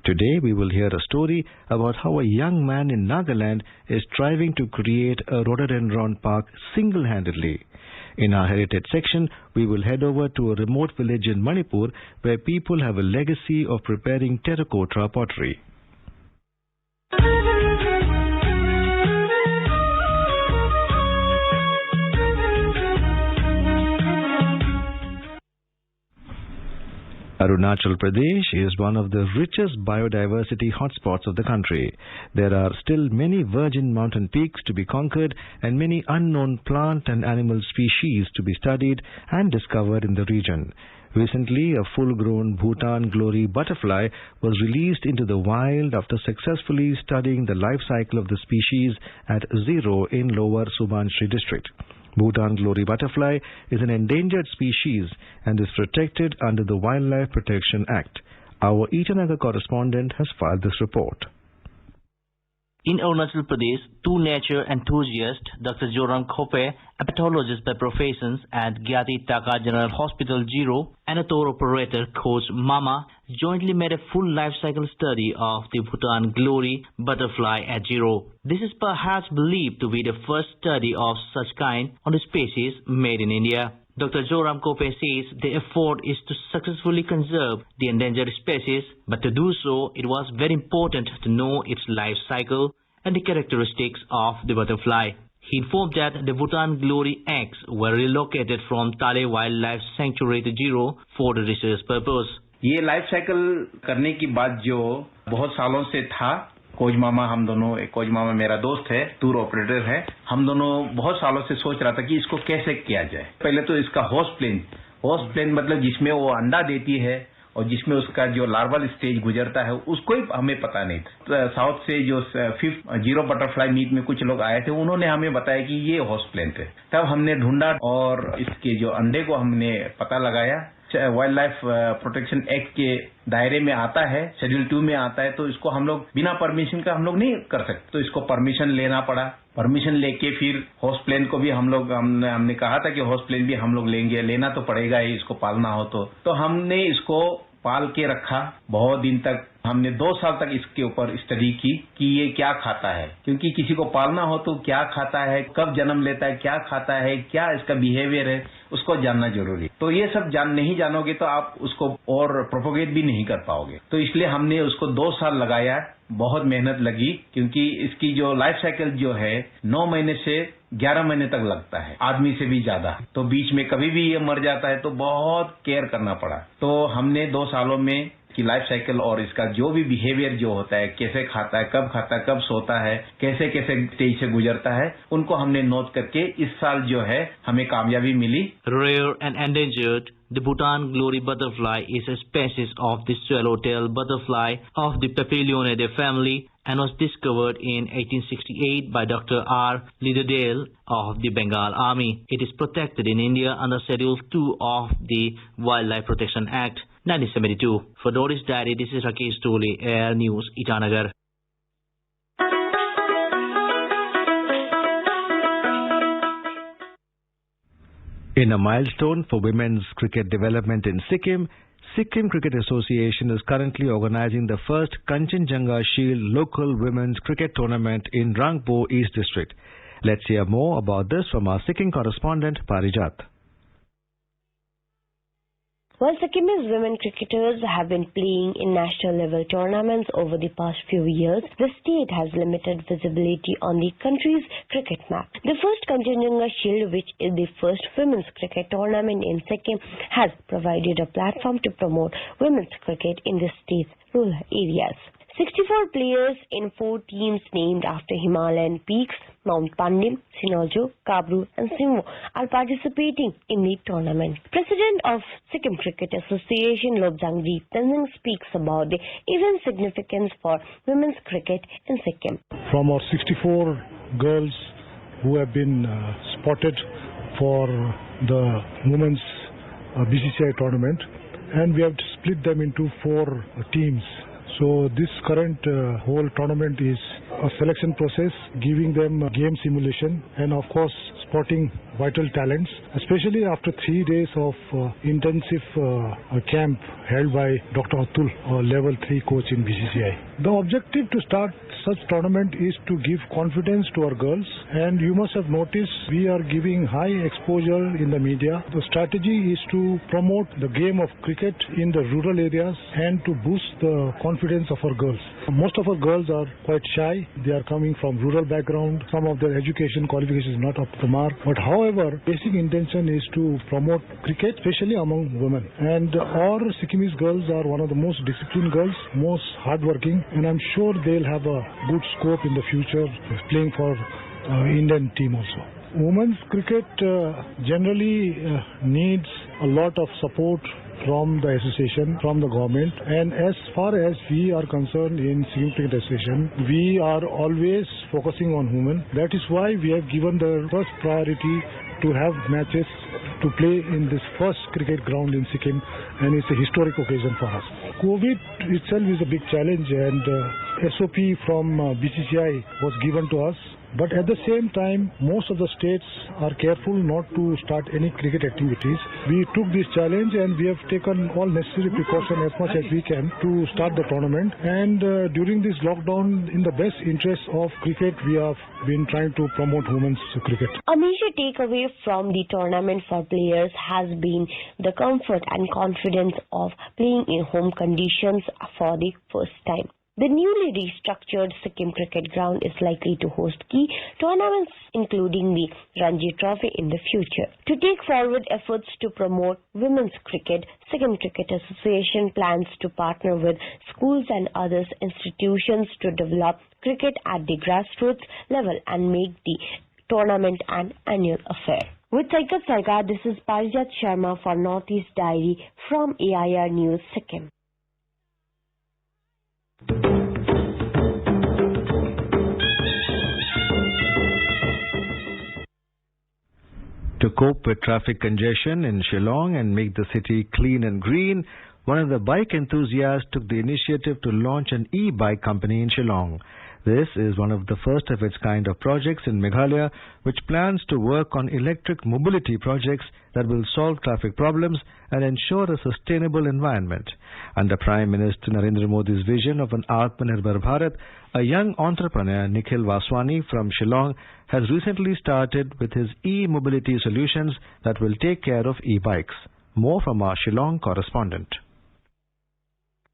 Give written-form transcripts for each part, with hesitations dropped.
Today we will hear a story about how a young man in Nagaland is striving to create a rhododendron park single-handedly. In our heritage section, we will head over to a remote village in Manipur where people have a legacy of preparing terracotta pottery. Arunachal Pradesh is one of the richest biodiversity hotspots of the country. There are still many virgin mountain peaks to be conquered and many unknown plant and animal species to be studied and discovered in the region. Recently, a full-grown Bhutan glory butterfly was released into the wild after successfully studying the life cycle of the species at Zero in Lower Subansiri district. Bhutan glory butterfly is an endangered species and is protected under the Wildlife Protection Act. Our Itanagar correspondent has filed this report. In Arunachal Pradesh, two nature enthusiasts, Dr. Joram Khope, a pathologist by profession at Gyati Taka General Hospital Zero, and a tour operator, Coach Mama, jointly made a full life cycle study of the Bhutan glory butterfly at Zero. This is perhaps believed to be the first study of such kind on the species made in India. Dr. Joram Khope says the effort is to successfully conserve the endangered species, but to do so, it was very important to know its life cycle and the characteristics of the butterfly. He informed that the Bhutan glory eggs were relocated from Tale Wildlife Sanctuary to Zero for the research purpose. ये life cycle करने की बात जो बहुत सालों से था, coach मामा हम दोनों, कोच मामा मेरा दोस्त है, टूर ऑपरेटर है, हम दोनों बहुत सालों से सोच रहा था कि इसको कैसे किया जाए। पहले तो इसका होस्ट प्लेन मतलब जिसमें वो अंडा देती है और जिसमें उसका जो लार्वल स्टेज गुजरता है उसको ही हमें पता नहीं था। तो साउथ से जो 5th जीरो बटरफ्लाई मीट में कुछ लोग आए थे, उन्होंने हमें बताया कि ये होस्ट प्लेन थे। तब हमने ढूंढा और इसके जो अंडे को हमने पता लगाया। वाइल्ड लाइफ प्रोटेक्शन एक्ट के दायरे में आता है, शेड्यूल 2 में आता है, तो इसको हम लोग बिना परमिशन का हम लोग नहीं कर सकते, तो इसको परमिशन लेना पड़ा। परमिशन लेके फिर होस्ट प्लेन को भी हमने कहा था कि होस्ट प्लेन भी हम लोग लेना तो पड़ेगा ही, इसको पालना हो तो हमने इसको पाल के रखा। बहुत दिन तक हमने 2 साल तक इसके ऊपर स्टडी की कि ये क्या खाता है, क्योंकि किसी को पालना हो तो क्या खाता है, कब जन्म लेता है, क्या खाता है, क्या इसका बिहेवियर है, उसको जानना जरूरी। तो ये सब नहीं जानोगे तो आप उसको और प्रोपोगेट भी नहीं कर पाओगे। तो इसलिए हमने उसको 2 साल लगाया, बहुत मेहनत लगी, क्योंकि इसकी जो लाइफ साइकिल जो है 9 महीने से 11 महीने तक लगता है, आदमी से भी ज्यादा। तो बीच में कभी भी ये मर जाता है तो बहुत केयर करना पड़ा। तो हमने 2 सालों में की लाइफ साइकिल और इसका जो भी बिहेवियर जो होता है, कैसे खाता है, कब सोता है, कैसे स्टेज से गुजरता है, उनको हमने नोट करके इस साल जो है हमें कामयाबी मिली। Rare and endangered, the Bhutan glory butterfly is a species of the swallowtail butterfly of the Papilionidae family and was discovered in 1868 by Dr. R. Liddell of the Bengal Army. It is protected in India under Schedule 2 of the Wildlife Protection Act, 1972. For Doris Diary, this is Rakesh Tole, Air News, Itanagar. In a milestone for women's cricket development in Sikkim, Sikkim Cricket Association is currently organizing the first Kanchenjunga Shield local women's cricket tournament in Rangpo East District. Let's hear more about this from our Sikkim correspondent Parijat. While Sikkimese women cricketers have been playing in national level tournaments over the past few years, the state has limited visibility on the country's cricket map. The first Kanchenjunga Shield, which is the first women's cricket tournament in Sikkim, has provided a platform to promote women's cricket in the state's rural areas. 64 players in 4 teams named after Himalayan peaks, Mount Pandim, Sinoljo, Kabru and Simvo are participating in the tournament. President of Sikkim Cricket Association Lobjangji Tenzing speaks about the event's significance for women's cricket in Sikkim. From our 64 girls who have been spotted for the women's BCCI tournament, and we have split them into 4 teams. So this current whole tournament is a selection process, giving them game simulation and of course spotting vital talents, especially after 3 days of intensive camp held by Dr. Atul, level 3 coach in BCCI. The objective to start such tournament is to give confidence to our girls, and you must have noticed we are giving high exposure in the media. The strategy is to promote the game of cricket in the rural areas and to boost the confidence of our girls. Most of our girls are quite shy. They are coming from rural background. Some of their education qualification is not up to the mark. But however, basic intention is to promote cricket, especially among women. And our Sikkimese girls are one of the most disciplined girls, most hardworking, and I'm sure they'll have a good scope in the future playing for Indian team also. Women's cricket generally needs a lot of support from the association, from the government, and as far as we are concerned in Sikkim Cricket Association, we are always focusing on women. That is why we have given the first priority to have matches to play in this first cricket ground in Sikkim, and it's a historic occasion for us. COVID itself is a big challenge, and SOP from BCCI was given to us. But at the same time, most of the states are careful not to start any cricket activities. We took this challenge and we have taken all necessary precautions as much as we can to start the tournament. And during this lockdown, in the best interest of cricket, we have been trying to promote women's cricket. A major takeaway from the tournament for players has been the comfort and confidence of playing in home conditions for the first time. The newly restructured Sikkim Cricket Ground is likely to host key tournaments including the Ranji Trophy in the future. To take forward efforts to promote women's cricket, Sikkim Cricket Association plans to partner with schools and other institutions to develop cricket at the grassroots level and make the tournament an annual affair. With Saikat Sarkar, this is Parijat Sharma for Northeast Diary from AIR News, Sikkim. To cope with traffic congestion in Shillong and make the city clean and green, one of the bike enthusiasts took the initiative to launch an e-bike company in Shillong. This is one of the first of its kind of projects in Meghalaya, which plans to work on electric mobility projects that will solve traffic problems and ensure a sustainable environment. Under Prime Minister Narendra Modi's vision of an Atmanirbhar Bharat, a young entrepreneur, Nikhil Vaswani from Shillong, has recently started with his e-mobility solutions that will take care of e-bikes. More from our Shillong correspondent.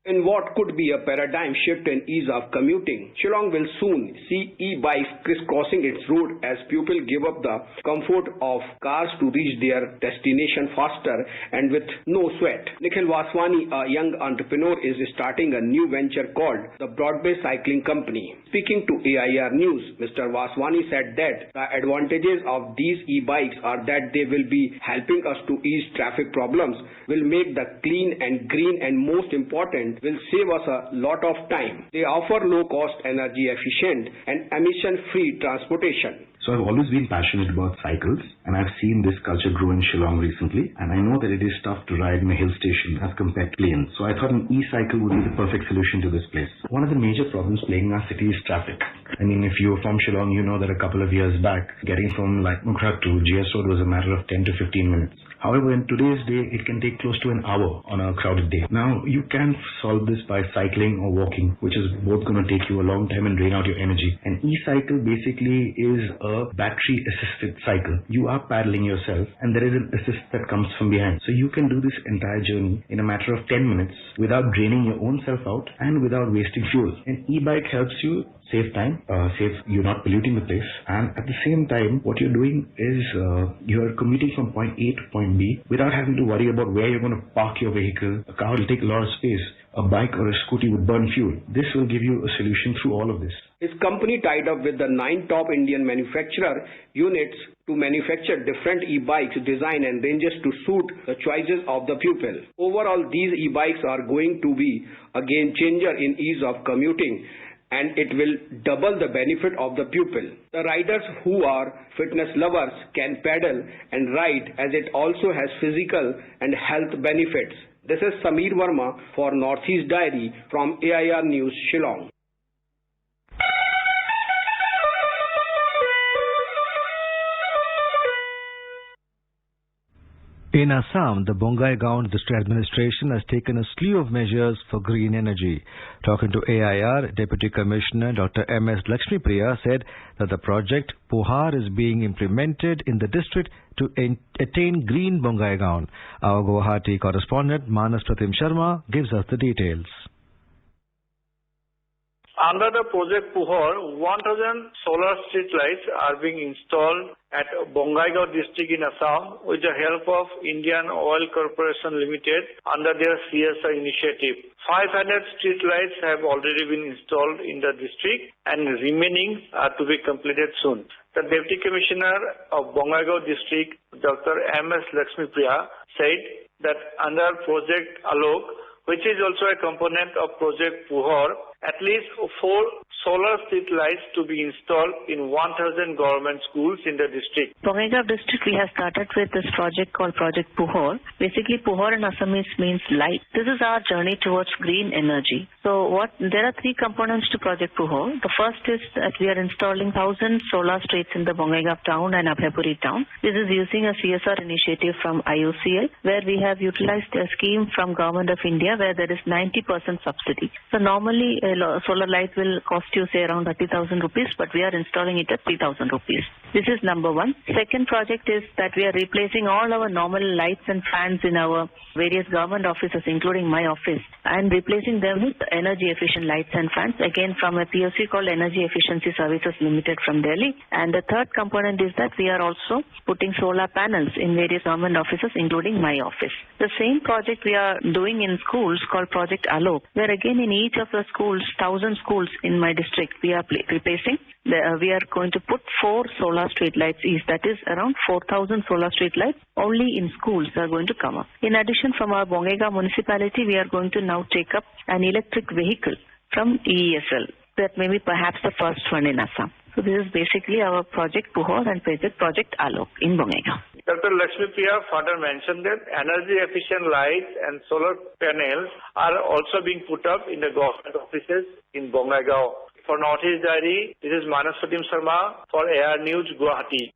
In what could be a paradigm shift in ease of commuting, Shillong will soon see e-bikes crisscrossing its route as people give up the comfort of cars to reach their destination faster and with no sweat. Nikhil Vaswani, a young entrepreneur, is starting a new venture called the Broadway Cycling Company. Speaking to AIR News, Mr. Vaswani said that the advantages of these e-bikes are that they will be helping us to ease traffic problems, will make the clean and green, and most important, will save us a lot of time. They offer low-cost, energy-efficient and emission-free transportation. So I've always been passionate about cycles, and I've seen this culture grow in Shillong recently, and I know that it is tough to ride in a hill station as compared to plains. So I thought an e-cycle would be the perfect solution to this place. One of the major problems plaguing our city is traffic. I mean, if you're from Shillong, you know that a couple of years back, getting from Lakmukhra to GS Road was a matter of 10 to 15 minutes. However, in today's day, it can take close to an hour on a crowded day. Now, you can solve this by cycling or walking, which is both going to take you a long time and drain out your energy. An e-cycle basically is a battery-assisted cycle. You are paddling yourself, and there is an assist that comes from behind. So you can do this entire journey in a matter of 10 minutes without draining your own self out and without wasting fuel. An e-bike helps you save time, you're not polluting the place, and at the same time, what you're doing is you're commuting from point A to point B without having to worry about where you're going to park your vehicle. A car will take a lot of space. A bike or a scooty would burn fuel. This will give you a solution through all of this. His company tied up with the 9 top Indian manufacturer units to manufacture different e-bikes design and ranges to suit the choices of the pupil. Overall, these e-bikes are going to be a game changer in ease of commuting, and it will double the benefit of the pupil. The riders who are fitness lovers can pedal and ride, as it also has physical and health benefits. This is Sameer Verma for Northeast Diary from AIR News, Shillong. In Assam, the Bongaigaon district administration has taken a slew of measures for green energy. Talking to AIR, Deputy Commissioner Dr. M.S. Lakshmipriya said that the project Puhar is being implemented in the district to attain green Bongaigaon. Our Guwahati correspondent Manas Pratim Sharma gives us the details. Under the project Puhar, 1,000 solar street lights are being installed at Bongaigaon district in Assam with the help of Indian Oil Corporation Limited under their CSR initiative. 500 street lights have already been installed in the district and remaining are to be completed soon. The Deputy Commissioner of Bongaigaon district, Dr. M.S. Lakshmipriya, said that under Project Alok, which is also a component of Project Puhar, at least 4 solar street lights to be installed in 1,000 government schools in the district. Bongaigaon district, we have started with this project called Project Puhar. Basically, Puhar in Assamese means light. This is our journey towards green energy. So there are 3 components to Project Puhar. The first is that we are installing 1,000 solar streets in the Bongaigaon town and Abhayapuri town. This is using a CSR initiative from IOCL, where we have utilized a scheme from Government of India where there is 90% subsidy. So normally a solar light will cost you say around 30,000 rupees, but we are installing it at 3,000 rupees. This is number one. Second project is that we are replacing all our normal lights and fans in our various government offices, including my office, and replacing them with energy efficient lights and fans, again from a POC called Energy Efficiency Services Limited from Delhi. And the third component is that we are also putting solar panels in various government offices, including my office. The same project we are doing in schools called Project Alok, where again in each of the schools, 1,000 schools in my district, we are replacing. We are going to put 4 solar street lights each. That is around 4,000 solar street lights only in schools are going to come up. In addition, from our Bongaigaon municipality, we are going to now take up an electric vehicle from EESL. That may be perhaps the first one in Assam. So this is basically our Project Puhar and Project Alok in Bongaigaon. Dr. Lakshmipriya further mentioned that energy efficient lights and solar panels are also being put up in the government offices in Bongaigaon. For Northeast Diary, this is Manas Pratim Sharma for AR News, Guwahati.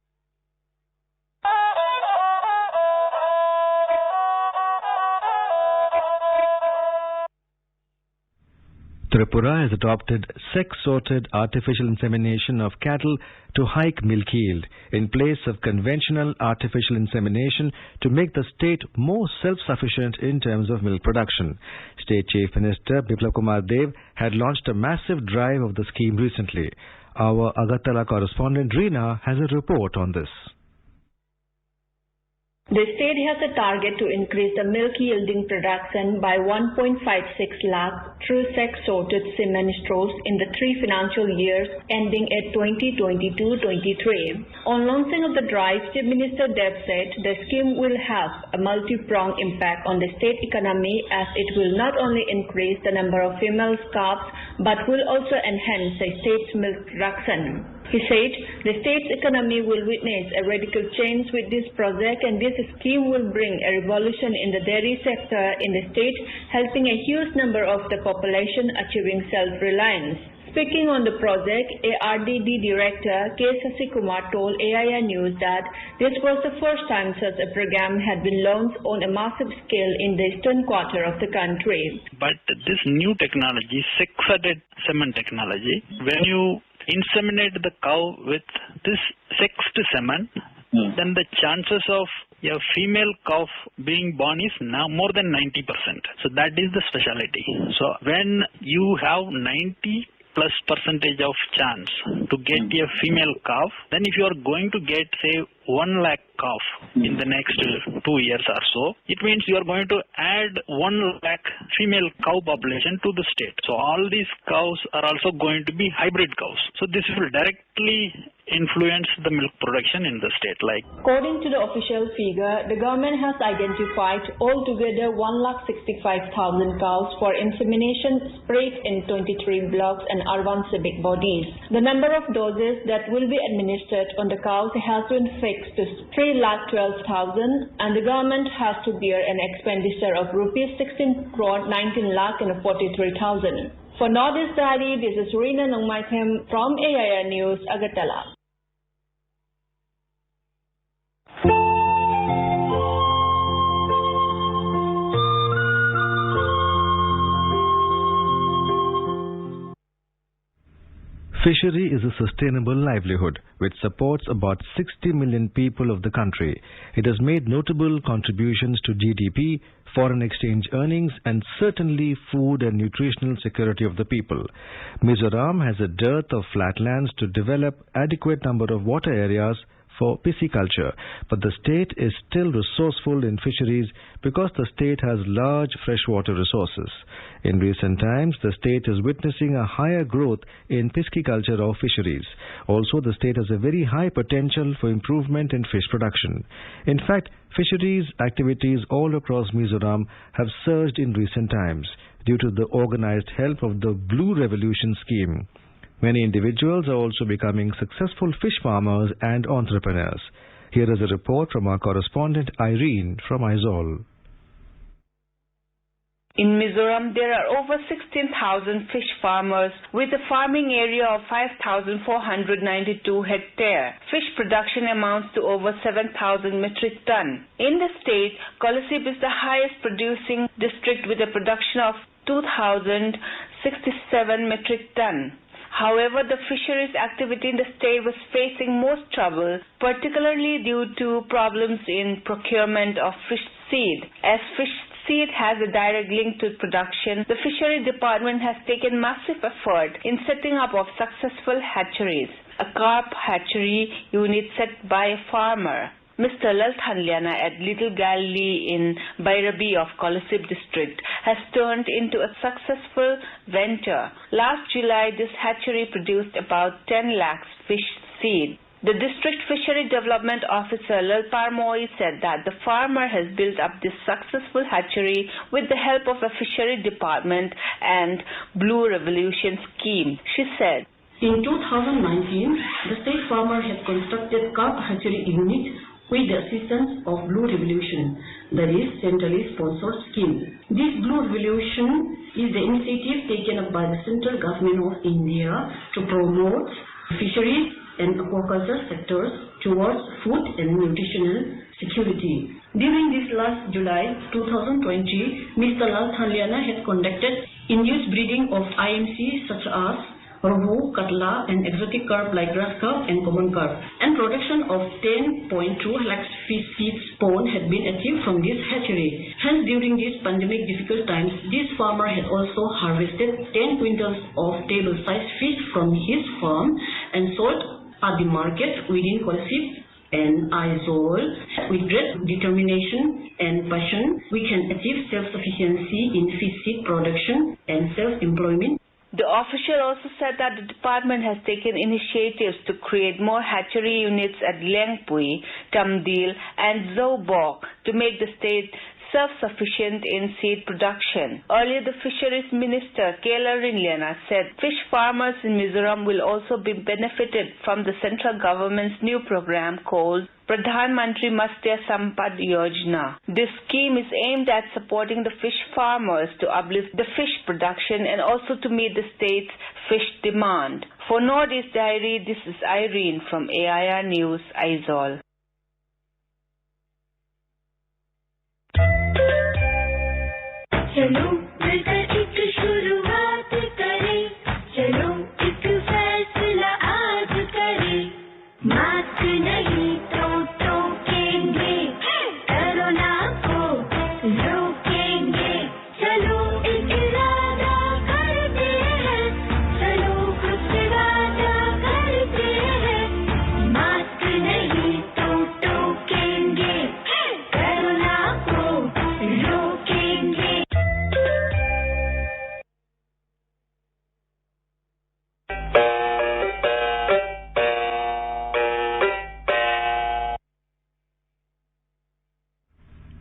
Tripura has adopted sex-sorted artificial insemination of cattle to hike milk yield in place of conventional artificial insemination to make the state more self-sufficient in terms of milk production. State Chief Minister Biplab Kumar Dev had launched a massive drive of the scheme recently. Our Agartala correspondent Reena has a report on this. The state has a target to increase the milk yielding production by 1.56 lakh through sex-sorted semen straws in the 3 financial years ending at 2022-23. On launching of the drive, Chief Minister Dev said the scheme will have a multi-pronged impact on the state economy as it will not only increase the number of female calves but will also enhance the state's milk production. He said the state's economy will witness a radical change with this project, and this scheme will bring a revolution in the dairy sector in the state, helping a huge number of the population achieving self-reliance. Speaking on the project, ARDD Director K. Sasi Kumar told AIR News that this was the first time such a program had been launched on a massive scale in the eastern quarter of the country. But this new technology, sex-sorted semen technology, when you inseminate the cow with this sexed semen, then the chances of a female cow being born is now more than 90%. So that is the specialty. So when you have 90+ percentage of chance to get a female calf, then if you are going to get say 1 lakh calf in the next 2 years or so, it means you are going to add 1 lakh female cow population to the state. So all these cows are also going to be hybrid cows. So this will directly influence the milk production in the state. According to the official figure, the government has identified altogether 165,000 cows for insemination spread in 23 blocks and urban civic bodies. The number of doses that will be administered on the cows has been fixed to 3,12,000, and the government has to bear an expenditure of rupees 16 crore 19 lakh and 43,000. For Northeast Diary, this is Reena Nongmaitham from AIR News, Agartala. Fishery is a sustainable livelihood which supports about 60 million people of the country. It has made notable contributions to GDP, foreign exchange earnings and certainly food and nutritional security of the people. Mizoram has a dearth of flatlands to develop adequate number of water areas for pisciculture, but the state is still resourceful in fisheries because the state has large freshwater resources. In recent times, the state is witnessing a higher growth in pisciculture or fisheries. Also, the state has a very high potential for improvement in fish production. In fact, fisheries activities all across Mizoram have surged in recent times due to the organized help of the Blue Revolution scheme. Many individuals are also becoming successful fish farmers and entrepreneurs. Here is a report from our correspondent Irene from Aizawl. In Mizoram, there are over 16,000 fish farmers with a farming area of 5,492 hectares. Fish production amounts to over 7,000 metric ton. In the state, Kolasib is the highest producing district with a production of 2,067 metric ton. However, the fisheries activity in the state was facing most trouble, particularly due to problems in procurement of fish seed. As fish seed has a direct link to production, the fishery department has taken massive effort in setting up of successful hatcheries. A carp hatchery unit set by a farmer, Mr. Lal Thanliana at Little Galilee in Bairabi of Kolasib district, has turned into a successful venture. Last July, this hatchery produced about 10 lakhs fish seed. The district fishery development officer Lal Parmoi said that the farmer has built up this successful hatchery with the help of a fishery department and Blue Revolution scheme. She said, in 2019, the state farmer has constructed carp hatchery unit with the assistance of Blue Revolution, that is, centrally sponsored scheme. This Blue Revolution is the initiative taken up by the central government of India to promote fisheries and aquaculture sectors towards food and nutritional security. During this last July 2020, Mr. Lal Thanliana has conducted induced breeding of IMC such as rohu, katla and exotic carp like grass carp and common carp, and production of 10.2 lakhs fish seed spawn had been achieved from this hatchery. Hence, during these pandemic difficult times, this farmer had also harvested 10 quintals of table-sized fish from his farm and sold at the market within Kolasib and Aizawl. With great determination and passion, we can achieve self-sufficiency in fish seed production and self-employment. The official also said that the department has taken initiatives to create more hatchery units at Lengpui, Tamdil and Zobok to make the state self-sufficient in seed production. Earlier, the Fisheries Minister, Kela Rinliana, said fish farmers in Mizoram will also be benefited from the central government's new program called Pradhan Mantri Matsya Sampad Yojana. This scheme is aimed at supporting the fish farmers to uplift the fish production and also to meet the state's fish demand. For Northeast Diary, this is Irene from AIR News, Aizawl. चलो मिलकर एक शुरुआत करें, चलो एक फैसला आज करें, मास्क नहीं तो टोकेंगे, कोरोना को रोकेंगे, चलो एक इरादा करते हैं, चलो खुद से वादा करते हैं, मास्क नहीं तो टोकेंगे, कोरोना को रोकेंगे.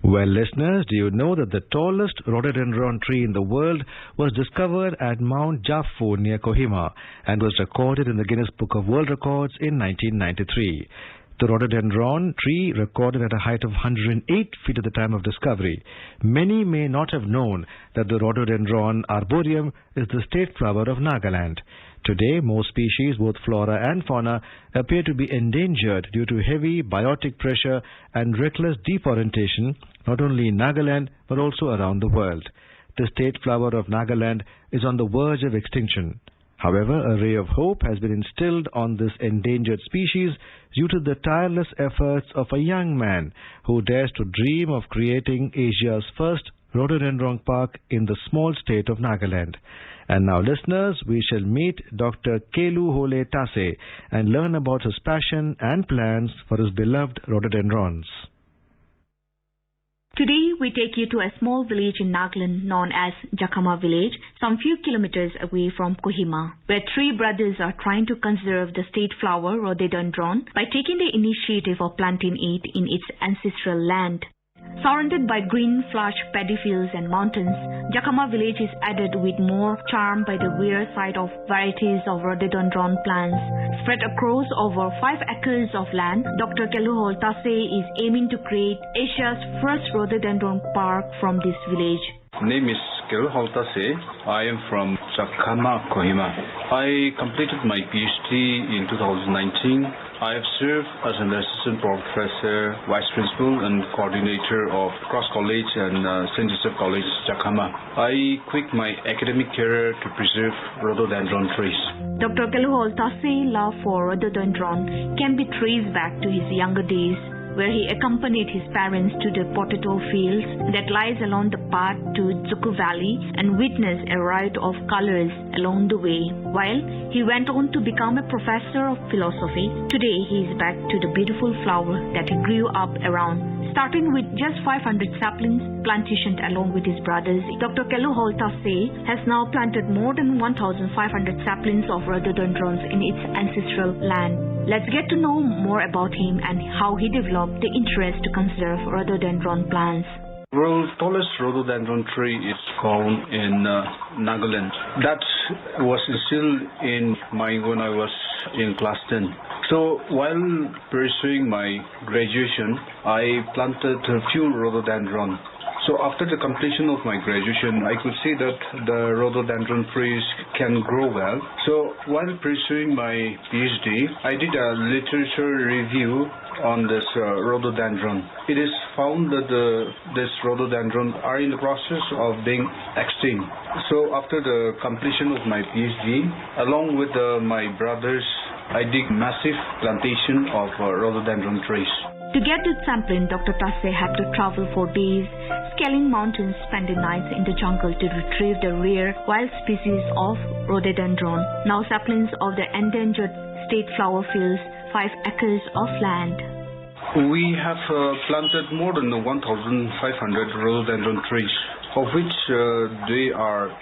Well, listeners, do you know that the tallest rhododendron tree in the world was discovered at Mount Jaffo near Kohima and was recorded in the Guinness Book of World Records in 1993? The rhododendron tree recorded at a height of 108 feet at the time of discovery. Many may not have known that the rhododendron arboreum is the state flower of Nagaland. Today, most species, both flora and fauna, appear to be endangered due to heavy biotic pressure and reckless deforestation, not only in Nagaland but also around the world. The state flower of Nagaland is on the verge of extinction. However, a ray of hope has been instilled on this endangered species due to the tireless efforts of a young man who dares to dream of creating Asia's first rhododendron park in the small state of Nagaland. And now, listeners, we shall meet Dr. Kelu Hole Tase and learn about his passion and plans for his beloved rhododendrons. Today, we take you to a small village in Nagaland known as Jakama village, some few kilometers away from Kohima, where three brothers are trying to conserve the state flower rhododendron by taking the initiative of planting it in its ancestral land. Surrounded by green flush paddy fields and mountains, Jakama village is added with more charm by the rare sight of varieties of rhododendron plants. Spread across over 5 acres of land, Dr. Kelu Hole Tase is aiming to create Asia's first rhododendron park from this village. Name is Kelu Hole Tase. I am from Jakama, Kohima. I completed my PhD in 2019. I have served as an assistant professor, vice principal and coordinator of Cross College and St. Joseph College, Jakama. I quit my academic career to preserve rhododendron trees. Dr. Kelu Hole Tase's love for rhododendron can be traced back to his younger days, where he accompanied his parents to the potato fields that lies along the path to Zuku Valley and witnessed a riot of colors along the way. While he went on to become a professor of philosophy, today he is back to the beautiful flower that he grew up around. Starting with just 500 saplings plantationed along with his brothers, Dr. Kelu Hole Tase has now planted more than 1,500 saplings of rhododendrons in its ancestral land. Let's get to know more about him and how he developed the interest to conserve rhododendron plants. World's tallest rhododendron tree is found in Nagaland. That was instilled in mind when I was in class 10. So while pursuing my graduation, I planted a few rhododendron. So after the completion of my graduation, I could see that the rhododendron trees can grow well. So while pursuing my PhD, I did a literature review on this rhododendron. It is found that this rhododendron are in the process of being extinct. So after the completion of my PhD, along with my brothers, I did massive plantation of rhododendron trees. To get this sampling, Dr. Tase had to travel for days, scaling mountains, spending nights in the jungle to retrieve the rare wild species of rhododendron, now saplings of the endangered state flower fields, 5 acres of land. We have planted more than 1,500 rhododendron trees, of which they are 8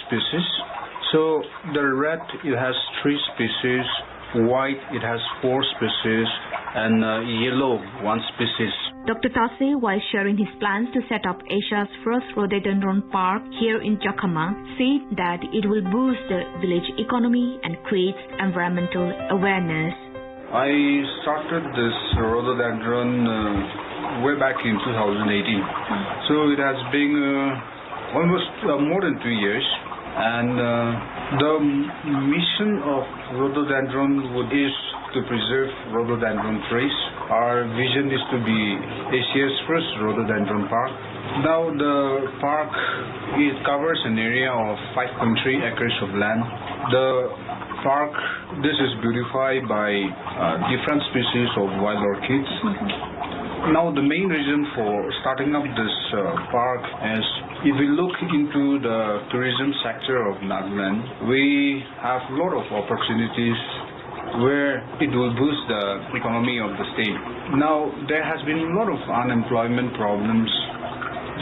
species. So the red, it has 3 species, white, it has 4 species, and yellow, 1 species. Dr. Tase, while sharing his plans to set up Asia's first rhododendron park here in Jakama, said that it will boost the village economy and create environmental awareness. I started this rhododendron way back in 2018. So it has been almost more than 2 years. And the mission of rhododendron is to preserve rhododendron trees. Our vision is to be Asia's first rhododendron park. Now the park, it covers an area of 5.3 acres of land. The park, this is beautified by different species of wild orchids. Now the main reason for starting up this park is, if we look into the tourism sector of Nagaland, we have a lot of opportunities where it will boost the economy of the state. Now there has been a lot of unemployment problems,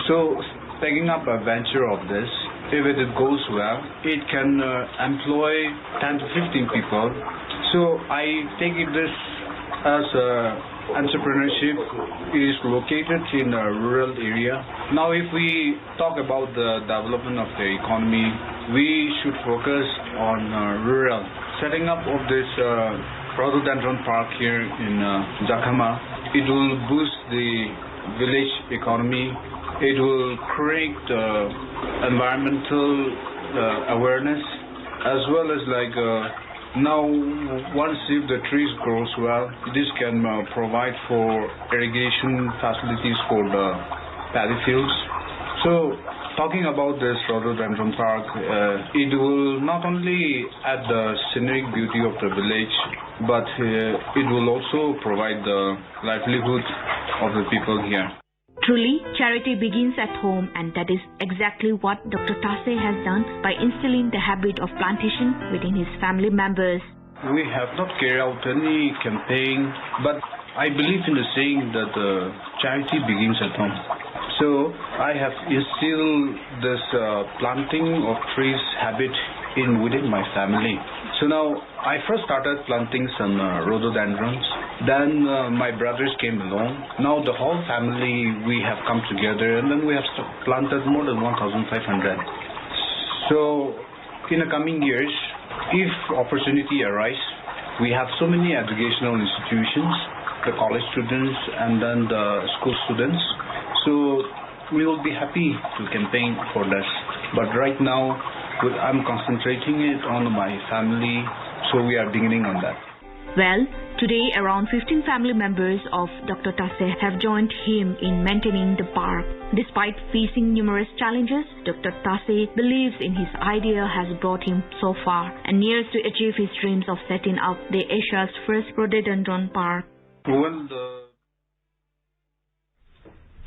so taking up a venture of this, if it goes well, it can employ 10 to 15 people. So I take this as a entrepreneurship. It is located in a rural area. Now if we talk about the development of the economy, we should focus on rural. Setting up of this rhododendron park here in Jakama, it will boost the village economy. It will create environmental awareness, as well as now, once if the trees grows well, this can provide for irrigation facilities for the paddy fields. So talking about this rhododendron park, it will not only add the scenic beauty of the village, but it will also provide the livelihood of the people here. Truly, charity begins at home, and that is exactly what Dr. Tase has done by instilling the habit of plantation within his family members. We have not carried out any campaign, but I believe in the saying that charity begins at home. So I have instilled this planting of trees habit within my family. So now I first started planting some rhododendrons. Then my brothers came along. Now the whole family, we have come together, and then we have planted more than 1,500. So in the coming years, if opportunity arises, we have so many educational institutions, the college students and then the school students. So we will be happy to campaign for this. But right now, I'm concentrating it on my family, so we are beginning on that. Well, today around 15 family members of Dr. Tase have joined him in maintaining the park. Despite facing numerous challenges, Dr. Tase believes in his idea has brought him so far and nears to achieve his dreams of setting up the Asia's first rhododendron park.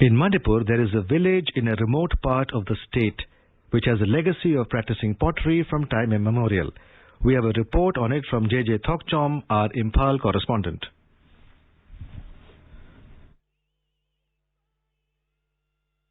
In Manipur, there is a village in a remote part of the state which has a legacy of practicing pottery from time immemorial. We have a report on it from J.J. Thokchom, our Imphal correspondent.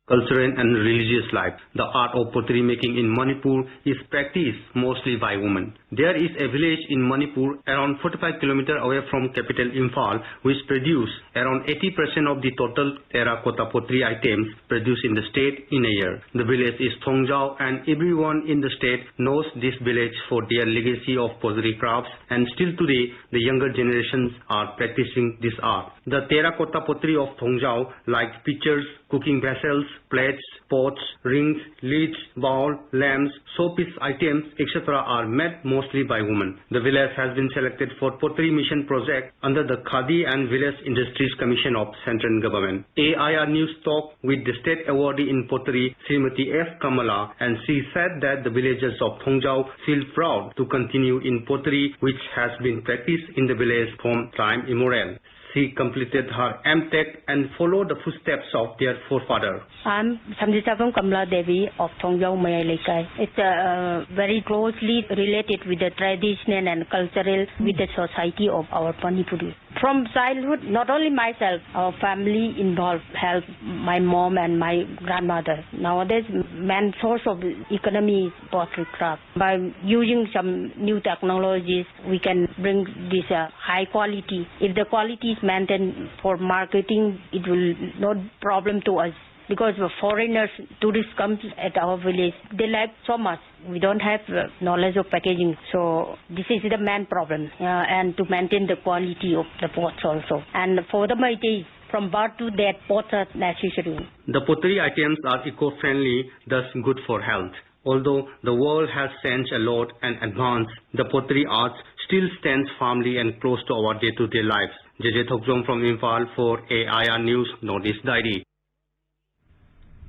Cultural and religious life. The art of pottery making in Manipur is practiced mostly by women. There is a village in Manipur around 45 kilometers away from capital Imphal which produce around 80% of the total terracotta pottery items produced in the state in a year. The village is Thongjau, and everyone in the state knows this village for their legacy of pottery crafts, and still today the younger generations are practicing this art. The terracotta pottery of Thongjau, like pitchers, cooking vessels, plates, pots, rings, lids, bowl, lamps, showpiece items, etc. are made mostly by women. The village has been selected for Pottery Mission project under the Khadi and Village Industries Commission of Central Government. AIR News talked with the state awardee in pottery, Srimati F. Kamala, and she said that the villagers of Thongjau feel proud to continue in pottery which has been practiced in the village from time immemorial. She completed her M.Tech and followed the footsteps of their forefather. I'm Samjita Kamala Devi of Thongjau Mayalekai. It's very closely related with the tradition and cultural with the society of our Manipuri. From childhood, not only myself, our family involved help my mom and my grandmother. Nowadays, main source of economy is pottery craft. By using some new technologies, we can bring this high quality. If the quality is maintained for marketing, it will not problem to us. Because the foreigners, tourists come at our village, they like so much. We don't have knowledge of packaging, so this is the main problem. And to maintain the quality of the pots also. And furthermore, it is from birth to death, pots are necessary. The pottery items are eco-friendly, thus good for health. Although the world has changed a lot and advanced, the pottery arts still stands firmly and close to our day-to-day lives. J.J. Thokchom from Imphal for AIR News Northeast Diary.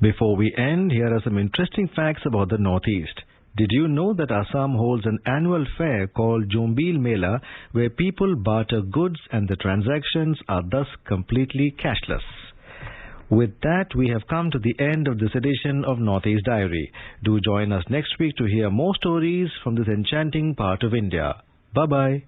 Before we end, here are some interesting facts about the Northeast. Did you know that Assam holds an annual fair called Jombil Mela, where people barter goods and the transactions are thus completely cashless? With that, we have come to the end of this edition of Northeast Diary. Do join us next week to hear more stories from this enchanting part of India. Bye-bye.